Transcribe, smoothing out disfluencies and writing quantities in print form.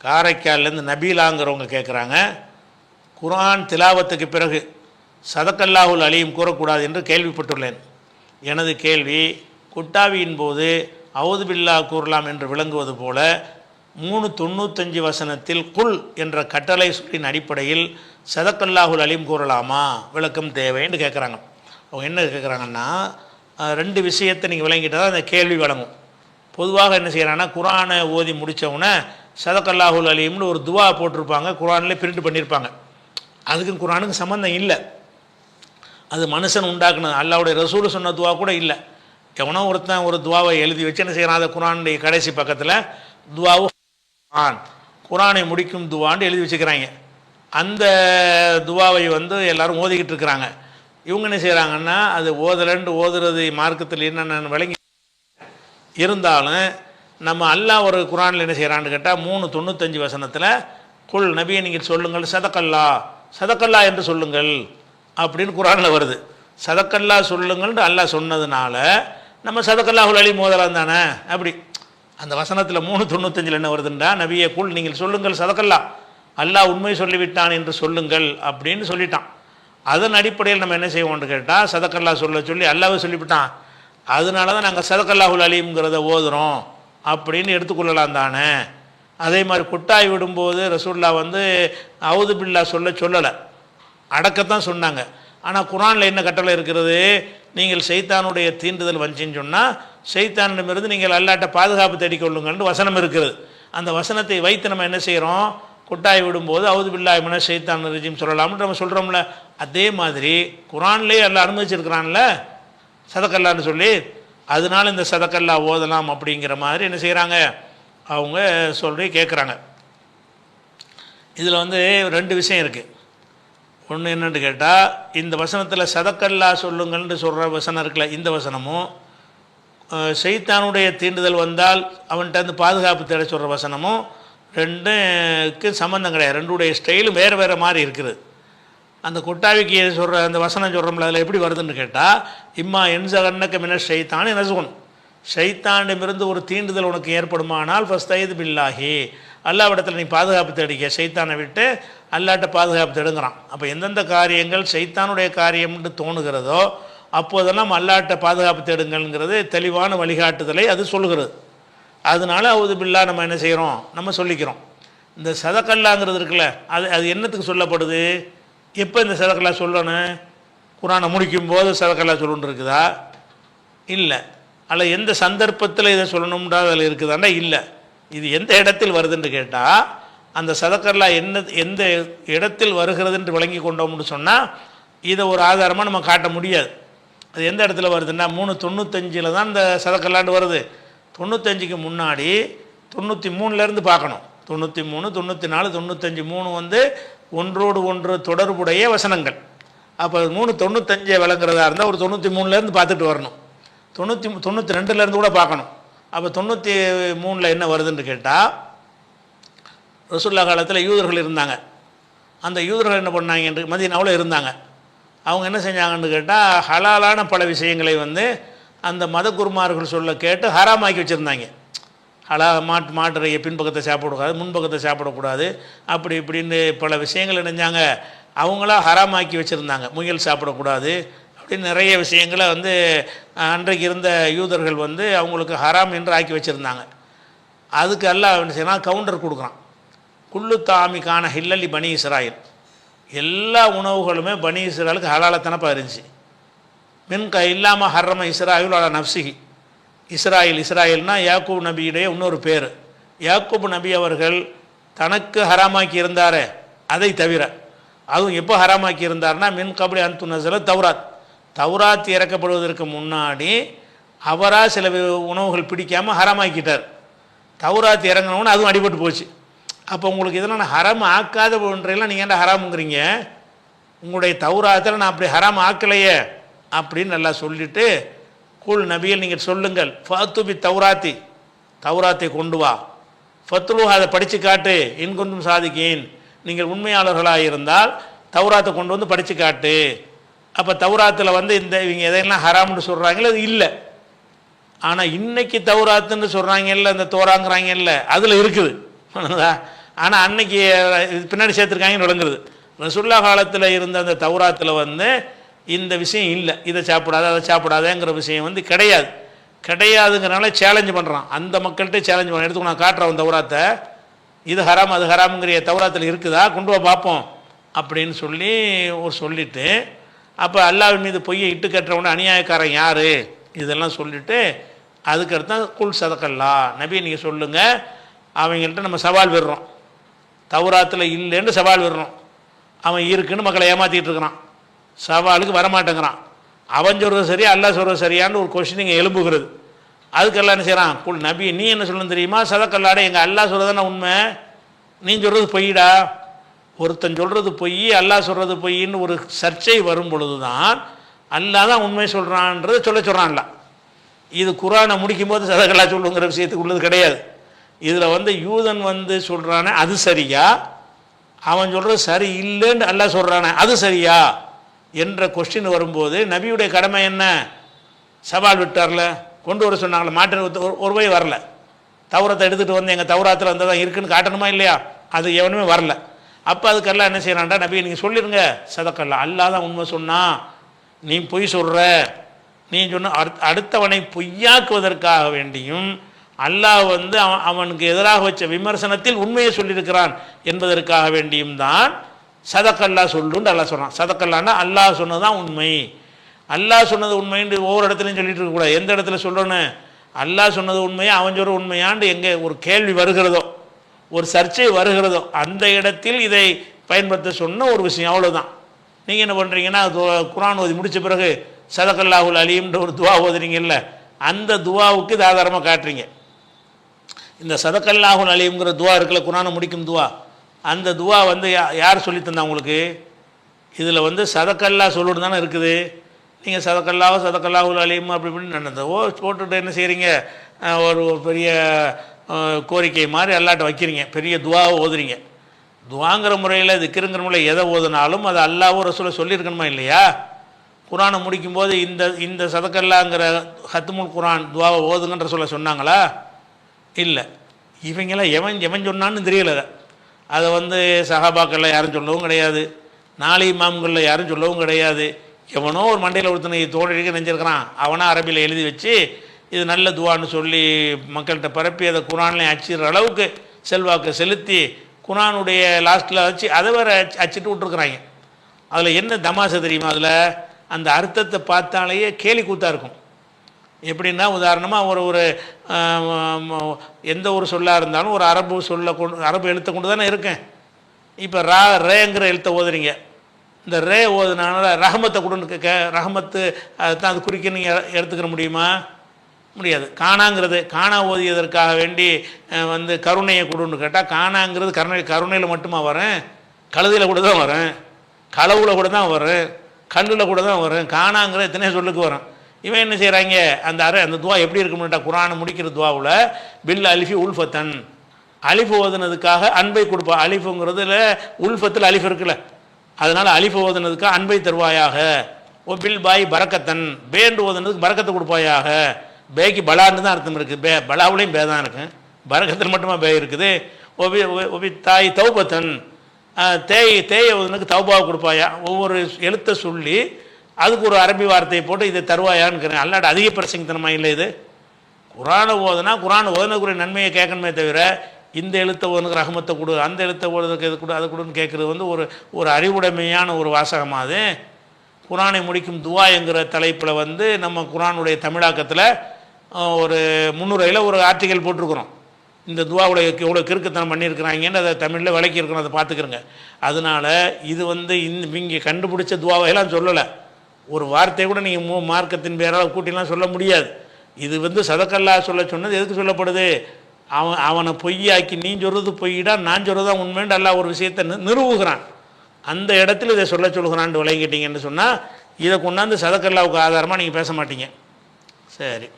காரைக்கால்லேருந்து நபீலாங்கிறவங்க கேட்குறாங்க, குர்ஆன் திலாவத்துக்கு பிறகு சதக்கல்லாஹுல் அலீம் கூறக்கூடாது என்று கேள்விப்பட்டுள்ளேன். எனது கேள்வி, குட்டாவியின் போது அவுது பில்லா கூறலாம் என்று விளங்குவது போல 395 வசனத்தில் குல் என்ற கட்டளை சொல்லின் அடிப்படையில் சதக்கல்லாஹுல் அலீம் கூறலாமா? விளக்கம் தேவைன்னு கேட்குறாங்க. அவங்க என்ன கேட்குறாங்கன்னா, ரெண்டு விஷயத்தை நீங்கள் விளங்கிட்டால் அந்த கேள்வி விளங்கும். பொதுவாக என்ன செய்கிறாங்கன்னா, குர்ஆனை ஓதி முடித்தவுடனே சதக்கல்லாஹுல் அலீம்னு ஒரு துவா போட்டிருப்பாங்க, குர்ஆனில் பிரிண்ட் பண்ணியிருப்பாங்க. அதுக்கும் குர்ஆனுக்கு சம்மந்தம் இல்லை. அது மனுஷன் உண்டாக்குனது, அல்லாஹ்வுடைய ரசூல் சொன்ன துவா கூட இல்லை. எவனோ ஒருத்தன் ஒரு துவாவை எழுதி வச்சு என்ன செய்கிறான், அதை குர்ஆனுடைய கடைசி பக்கத்தில் துவாவு குர்ஆனை முடிக்கும் துவான்னு எழுதி வச்சுக்கிறாங்க. அந்த துவாவை எல்லாரும் ஓதிக்கிட்டு இருக்கிறாங்க. இவங்க என்ன செய்கிறாங்கன்னா, அது ஓதுறது மார்க்கத்தில் என்னென்னு விளங்கி இருந்தாலும் நம்ம அல்லாஹ் ஒரு குர்ஆனில் என்ன செய்கிறான்னு கேட்டால் 395 வசனத்தில் குல் நபியை நீங்கள் சொல்லுங்கள் சதக்கல்லா என்று சொல்லுங்கள் அப்படின்னு குர்ஆனில் வருது. சதக்கல்லா சொல்லுங்கள்னு அல்லாஹ் சொன்னதுனால நம்ம சதக்கல்லாஹுல் அலீம் ஓதலாம் தானே. அப்படி அந்த வசனத்தில் 395 என்ன வருதுண்டா, நபியை குல் நீங்கள் சொல்லுங்கள் சதக்கல்லா, அல்லாஹ் உண்மை சொல்லிவிட்டான் என்று சொல்லுங்கள் அப்படின்னு சொல்லிட்டான். அதன் அடிப்படையில் நம்ம என்ன செய்வோம்னு கேட்டால், சதக்கல்லா சொல்லி அல்லாஹ்வே சொல்லிவிட்டான், அதனால தான் நாங்கள் சதக்கல்லாஹுல் அலீம்ங்கிறத ஓதுறோம் அப்படின்னு எடுத்துக்கொள்ளலாம் தானே. அதே மாதிரி கொட்டாய் விடும்போது ரசூல்லா அவுது பில்லா சொல்லலை, அடக்கத்தான் சொன்னாங்க. ஆனால் குர்ஆனில் என்ன கட்டளை இருக்கிறது, நீங்கள் சைத்தானுடைய தீண்டுதல் வந்துச்சின்னு சொன்னால் சைத்தானிடமிருந்து நீங்கள் அல்லாட்ட பாதுகாப்பு தேடிக்கொள்ளுங்கள்னு வசனம் இருக்கிறது. அந்த வசனத்தை வைத்து நம்ம என்ன செய்கிறோம், கொட்டாய் விடும்போது அவுது பில்லாஹி மினஷ் ஷைத்தானிர் ரஜீம் சொல்லலாம்னு நம்ம சொல்கிறோம்ல. அதே மாதிரி குர்ஆன்லேயே எல்லாம் அனுமதிச்சிருக்கிறான்ல சதக்கல்லான்னு சொல்லி, அதனால இந்த சதக்கல்லா ஓதலாம் அப்படிங்கிற மாதிரி என்ன செய்கிறாங்க, அவங்க சொல்லி கேட்குறாங்க. இதில் ரெண்டு விஷயம் இருக்குது. ஒன்று என்னென்னு கேட்டால், இந்த வசனத்தில் சதக்கல்லா சொல்லுங்கள்னு சொல்கிற வசனம் இருக்குல்ல, இந்த வசனமும் ஷைத்தானுடைய தீண்டுதல் வந்தால் அவன்கிட்ட பாதுகாப்பு தேட சொல்கிற வசனமும் ரெண்டுக்கு சம்மந்தம் கிடையாது. ரெண்டுடைய ஸ்டைலும் வேறு வேறு மாதிரி இருக்குது. அந்த கொட்டாவிக்கு சொல்கிற அந்த வசனம் சொல்கிறோம்ல, அதில் எப்படி வருதுன்னு கேட்டால், இம்மா என்சகன்னக்க மினஷ் ஷைத்தான் நஸ்குன், ஷைத்தானிடமிருந்து ஒரு தீண்டுதல் உனக்கு ஏற்படுமானால் ஃபஸ்தைது பில்லாஹி, அல்லாஹ்விடத்தில் நீ பாதுகாப்பு தேடிக்க, ஷைத்தானை விட்டு அல்லாட்ட பாதுகாப்பு தேடுங்கிறான். அப்போ எந்தெந்த காரியங்கள் ஷைத்தானுடைய காரியம்னு தோணுகிறதோ அப்போதெல்லாம் அல்லாட்ட பாதுகாப்பு தேடுங்கள்ங்கிறது தெளிவான வழிகாட்டுதலை அது சொல்கிறது. அதனால அவுது பில்லா நம்ம என்ன செய்கிறோம், நம்ம சொல்லிக்கிறோம். இந்த சதக்கல்லாங்கிறது இருக்குல்ல, அது என்னத்துக்கு சொல்லப்படுது, எப்போ இந்த சதக்கல்லா சொல்லணும், குர்ஆனை முடிக்கும் போது சதக்கல்லா சொல்லணுன்னு இருக்குதா, இல்லை. அல்ல எந்த சந்தர்ப்பத்தில் இதை சொல்லணும்ன்றா அதில் இருக்குதாண்டா, இல்லை. இது எந்த இடத்தில் வருதுன்னு கேட்டால், அந்த சதக்கல்லா எந்த இடத்தில் வருகிறதுன்னு விளங்கி கொண்டோம்னு சொன்னால் இதை ஒரு ஆதாரமாக நம்ம காட்ட முடியாது. அது எந்த இடத்துல வருதுன்னா 395 தான் இந்த சதக்கல்லாண்டு வருது. 95க்கு முன்னாடி 93லேருந்து பார்க்கணும். 93, 94, 95 3 ஒன்றோடு ஒன்று தொடர்புடைய வசனங்கள். அப்போ 395 விளங்குறதா இருந்தால் ஒரு 93லேருந்து பார்த்துட்டு வரணும். 92லேருந்து கூட பார்க்கணும். அப்போ 93ல் என்ன வருதுன்னு கேட்டால், ரசூலுல்லாஹ் காலத்தில் யூதர்கள் இருந்தாங்க. அந்த யூதர்கள் என்ன பண்ணாங்க என்று மதீனாவில் இருந்தாங்க. அவங்க என்ன செஞ்சாங்கன்னு கேட்டால், ஹலாலான பல விஷயங்களை அந்த மத குருமார்கள் சொல்ல கேட்டு ஹராமாக்கி வச்சுருந்தாங்க. மாட்டுறைய பின்பக்கத்தை சாப்பிடக்கூடாது, முன்பக்கத்தை சாப்பிடக்கூடாது, அப்படி இப்படின்னு பல விஷயங்கள் நினைஞ்சாங்க. அவங்களா ஹராமாக்கி வச்சுருந்தாங்க. முயல் சாப்பிடக்கூடாது அப்படின்னு நிறைய விஷயங்களை அன்றைக்கு இருந்த யூதர்கள் அவங்களுக்கு ஹராம் என்று ஆக்கி வச்சுருந்தாங்க. அதுக்கு அல்லாஹ் என்ன செய்யலாம், கவுண்டர் கொடுக்குறான். குல்லு தாமிக்கான ஹில்லலி பனி இஸ்ராயில், எல்லா உணவுகளுமே பனி இஸ்ராயலுக்கு ஹலாலத்தனப்பா இருந்துச்சு. மின்க இல்லாமல் ஹர்ரம இஸ்ராயில் அலா நப்சிஹி, இஸ்ராயில்னா யாக்கூப் நபியுடைய இன்னொரு பேர். யாக்கூப் நபி அவர்கள் தனக்கு ஹராமாக்கி இருந்தாரே அதை தவிர, அதுவும் எப்போ ஹராமாக்கி இருந்தார்னா மின் கபடி அன்து நஸல தௌராத் இறக்கப்படுவதற்கு முன்னாடி அவராக சில உணவுகள் பிடிக்காமல் ஹராமாக்கிட்டார். தௌராத் இறங்கினவுன்னு அதுவும் அடிபட்டு போச்சு. அப்போ உங்களுக்கு இதெல்லாம் ஹராம் ஆக்காத ஒன்றையெல்லாம் நீங்கள் என்ன ஹராமுங்கிறீங்க, உங்களுடைய தௌராத்தில் நான் அப்படி ஹராம் ஆக்கலையே அப்படின்னு நல்லா சொல்லிவிட்டு, கூல் நபியில் நீங்கள் சொல்லுங்கள், ஃபாத்துபி தௌராத்தை கொண்டு வா, ஃபத்லு அதை படித்து காட்டு, இன்கொண்டும் சாதிக்கேன், நீங்கள் உண்மையாளர்களாக இருந்தால் தௌராத்தை கொண்டு படித்து காட்டு. அப்போ தௌராத்தில் இந்த இவங்க எதையெல்லாம் ஹராம்னு சொல்கிறாங்களோ அது இல்லை. ஆனால் இன்னைக்கு தௌராத்துன்னு சொல்கிறாங்கல்ல, இந்த தோராங்கிறாங்கல்ல, அதில் இருக்குது. ஆனால் அன்னைக்கு இது பின்னாடி சேர்த்துருக்காங்கன்னு விளங்குறது. ரசூலுல்லாஹ் காலத்தில் இருந்த அந்த தௌராத்தில் வந்து இந்த விஷயம் இல்லை, இதை சாப்பிடாத அதை சாப்பிடாதேங்கிற விஷயம் வந்து கிடையாதுங்கிறனால சேலஞ்சு பண்ணுறான். அந்த மக்கள்கிட்ட சேலஞ்சு பண்ண எடுத்துக்கோ, நான் காட்டுறவன் தௌராத்தை, இது ஹராம் அது ஹராமுங்கிற தௌராத்தில் இருக்குதா, கொண்டு வா பார்ப்போம் அப்படின்னு சொல்லி சொல்லிவிட்டு, அப்போ அல்லாஹ்வின் மீது பொய்யை இட்டு கட்டுறவன அநியாயக்காரன் யார் இதெல்லாம் சொல்லிவிட்டு அதுக்கடுத்து குல் சதக்கல்லா நபி நீங்கள் சொல்லுங்கள், அவங்கள்ட்ட நம்ம சவால் விடுறோம். தௌராத்தில் இல்லைன்னு சவால் விடுறோம். அவன் இருக்குன்னு மக்களை ஏமாற்றிட்டு இருக்கிறான், சவாலுக்கு வரமாட்டேங்கிறான். அவன் சொல்கிறது சரியா அல்லாஹ் சொல்கிறது சரியான்னு ஒரு கொஸ்டின் இங்கே எழும்புகிறது. அதுக்கெல்லாம் என்ன செய்கிறான், குல் நபி நீ என்ன சொல்லணும் தெரியுமா, சதக்கல்லாட எங்கள் அல்லாஹ் சொல்கிறதானே உண்மை, நீ சொல்கிறது பொய்டா. ஒருத்தன் சொல்கிறது பொய் அல்லாஹ் சொல்கிறது பொய்ன்னு ஒரு சர்ச்சை வரும் பொழுது தான் அல்லாஹ் தான் உண்மை சொல்கிறான்றதை சொல்கிறான்ல. இது குரானை முடிக்கும் போது சதக்கல்லா சொல்லுங்கிற விஷயத்துக்கு உள்ளது கிடையாது. இதில் வந்து யூதன் வந்து சொல்கிறானே அது சரியா, அவன் சொல்கிறது சரி இல்லைன்னு அல்லாஹ் சொல்கிறானே அது சரியா என்ற கொஸ்டின் வரும்போது நபியுடைய கடமை என்ன, சவால் விட்டார்ல, கொண்டு வர சொன்னாங்களே, மாற்று ஒரு வழி வரல. தௌரத்தை எடுத்துகிட்டு வந்து எங்கள் தௌராத்தில் வந்து தான் இருக்குன்னு காட்டணுமா இல்லையா, அது எவனுமே வரல. அப்போ அதுக்கெல்லாம் என்ன செய்யறான்டா, நபி நீங்கள் சொல்லிடுங்க சதக்கல்லா, அல்லாஹ் தான் உண்மை சொன்னா, நீ பொய் சொல்கிற, நீ சொன்ன அடுத்தவனை பொய்யாக்குவதற்காக வேண்டியும் அல்லாஹ் வந்து அவனுக்கு எதிராக வச்ச விமர்சனத்தில் உண்மையை சொல்லியிருக்கிறான் என்பதற்காக வேண்டியும் தான் சதக்கல்லா சொல்லுன்னு அல்லாஹ் சொல்கிறான். சதக்கல்லான்னா அல்லாஹ் சொன்னது தான் உண்மை, அல்லாஹ் சொன்னது உண்மைன்னு ஒவ்வொரு இடத்துலையும் சொல்லிட்டு இருக்கக்கூடாது. எந்த இடத்துல சொல்லணும், அல்லாஹ் சொன்னது உண்மையா அவன் சொல்கிற உண்மையாண்டு எங்கே ஒரு கேள்வி வருகிறதோ, ஒரு சர்ச்சை வருகிறதோ, அந்த இடத்தில் இதை பயன்படுத்த சொன்ன ஒரு விஷயம், அவ்வளோதான். நீங்கள் என்ன பண்ணுறீங்கன்னா, குர்ஆன் ஓதி முடித்த பிறகு சதக்கல்லாஹுல் அலீம்ன்ற ஒரு துவா ஓதுறீங்கல்ல, அந்த துவாவுக்கு இது ஆதாரமாக காட்டுறீங்க. இந்த சதக்கல்லாஹுல் அலீம்ங்கிற துவா இருக்குல்ல, குர்ஆனை முடிக்கும் துவா, அந்த துவா வந்து யார் சொல்லி தந்தா உங்களுக்கு? இதில் வந்து சதக்கல்லா சொல்லுன்னு தானே இருக்குது. நீங்கள் சதக்கல்லாஹுல் அலீம் அப்படி இப்படின்னு நினைந்தவோ போட்டுட்டு என்ன செய்கிறீங்க, ஒரு பெரிய கோரிக்கை மாதிரி அல்லாட்ட வைக்கிறீங்க, பெரிய துவாவை ஓதுறீங்க. துவாங்கிற முறையில் திக்ருங்கிற முறையில் எதை ஓதுனாலும் அது அல்லாஹ்வும் ரசூலும் சொல்லியிருக்கணுமா இல்லையா? குர்ஆனை முடிக்கும்போது இந்த சதக்கல்லாங்கிற ஹத்முல் குர்ஆன் துவாவை ஓதுங்கன்ற சொல்ல சொன்னாங்களா? இல்லை. இவங்கெல்லாம் எவன் சொன்னான்னு தெரியல. அதை வந்து சஹாபாக்களில் யாரும் சொல்லவும் கிடையாது, நாலு இமாம்களில் யாரும் சொல்லவும் கிடையாது. எவனோ ஒரு மண்டையில் ஒருத்தனை தோழடிக்க நெஞ்சிருக்கிறான், அவனா அரபியில் எழுதி வச்சு இது நல்ல துவான்னு சொல்லி மக்கள்கிட்ட பரப்பி அதை குர்ஆன்லையும் அச்சிடுற அளவுக்கு செல்வாக்கு செலுத்தி குர்ஆனுடைய லாஸ்ட்டில் வச்சு அதை வேற அச்சிட்டு விட்டுருக்குறாங்க. அதில் என்ன தமாசை தெரியுமா, அதில் அந்த அர்த்தத்தை பார்த்தாலேயே கேலி கூத்தாக இருக்கும். எப்படின்னா, உதாரணமாக ஒரு எந்த ஒரு சொல்லாக இருந்தாலும் ஒரு அரபு அரபு எழுத்தை கொண்டு தானே இருக்கேன். இப்போ ரேங்கிற எழுத்தை ஓதுறீங்க, இந்த ரே ஓதுனால ரஹமத்தை கொடுன்னு ரஹமத்து தான் அது குறிக்க நீங்கள் எடுத்துக்கிற முடியுமா? முடியாது. காணாங்கிறது காணா ஓதியதற்காக வேண்டி வந்து கருணையை கொடுன்னு கேட்டால், காணாங்கிறது கருணையில் மட்டுமா வரேன், கழுதியில் கூட தான் வரேன், களவுல கூட தான் வரும், கல்லில் கூட தான் வரும். காணாங்கிற எத்தனையோ சொல்லுக்கு வரும். இவன் என்ன செய்கிறாங்க, அந்த துவா எப்படி இருக்கும்னுட்டா, குர்ஆனை முடிக்கிற துவாவில் பில் அலிஃபி உல்ஃபத்தன், அலிஃபு ஓதுனதுக்காக அன்பை கொடுப்பா. அலிஃபுங்கிறதுல உல்ஃபத்தில் அலிஃப் இருக்குல்ல, அதனால் அலிஃபு ஓதுனதுக்காக அன்பை தருவாயாக. ஓ பில் பாய் பரக்கத்தன், பேண்டு ஓதுனதுக்கு பரக்கத்தை கொடுப்பாயாக. பேக்கு பலான்னு தான் அர்த்தம் இருக்குது, பலாவுலேயும் பே தான் இருக்குது, பரக்கத்தில் மட்டுமா பே இருக்குது. ஒபி தாய் தௌபத்தன், தேயை ஓதுனதுக்கு தௌபாவை கொடுப்பாயா. ஒவ்வொரு எழுத்தை சொல்லி அதுக்கு ஒரு அரபி வார்த்தையை போட்டு இதை தருவாயான்னு இருக்கிறேன். அல்லாட அதிக பிரசங்கத்தனமா இல்லை இது. குர்ஆனை ஓதுனா குர்ஆன் ஓதுனக்குரிய நன்மையை கேட்கணுமே தவிர, இந்த எழுத்தை ஓதுனுக்கு ரஹமத்தை கொடு, அந்த எழுத்தை ஓதுறதுக்கு இது கொடு, அதை கொடுன்னு கேட்குறது வந்து ஒரு அறிவுடைமையான ஒரு வாசகமாக. அது குர்ஆனை முடிக்கும் துவா என்கிற தலைப்பில் வந்து நம்ம குர்ஆனுடைய தமிழாக்கத்தில் ஒரு முன்னுரையில் ஒரு ஆர்டிக்கல் போட்டிருக்கிறோம். இந்த துவாவுடைய எவ்வளோ கிறுக்குத்தனம் பண்ணியிருக்கிறாங்கன்னு அதை தமிழில் விளக்கியிருக்கிறோம், அதை பார்த்துக்கிறோங்க. அதனால் இது வந்து இங்கே கண்டுபிடிச்ச துவாவையெல்லாம் சொல்லலை. ஒரு வார்த்தையை கூட நீங்கள் மார்க்கத்தின் பேரால் கூட்டிலாம் சொல்ல முடியாது. இது வந்து சதக்கல்லா சொல்ல சொன்னது எதுக்கு சொல்லப்படுது, அவனை பொய்யாக்கி நீ சொல்கிறது பொய்யிடா நான் சொல்கிறது தான் உண்மைன்னு அல்லாஹ் ஒரு விஷயத்தை நிறுவுகிறான். அந்த இடத்துல இதை சொல்லுகிறான்னு விளங்கிட்டீங்கன்னு சொன்னால், இதை கொண்டாந்து சதக்கல்லாவுக்கு ஆதாரமாக நீங்கள் பேச மாட்டீங்க. சரி.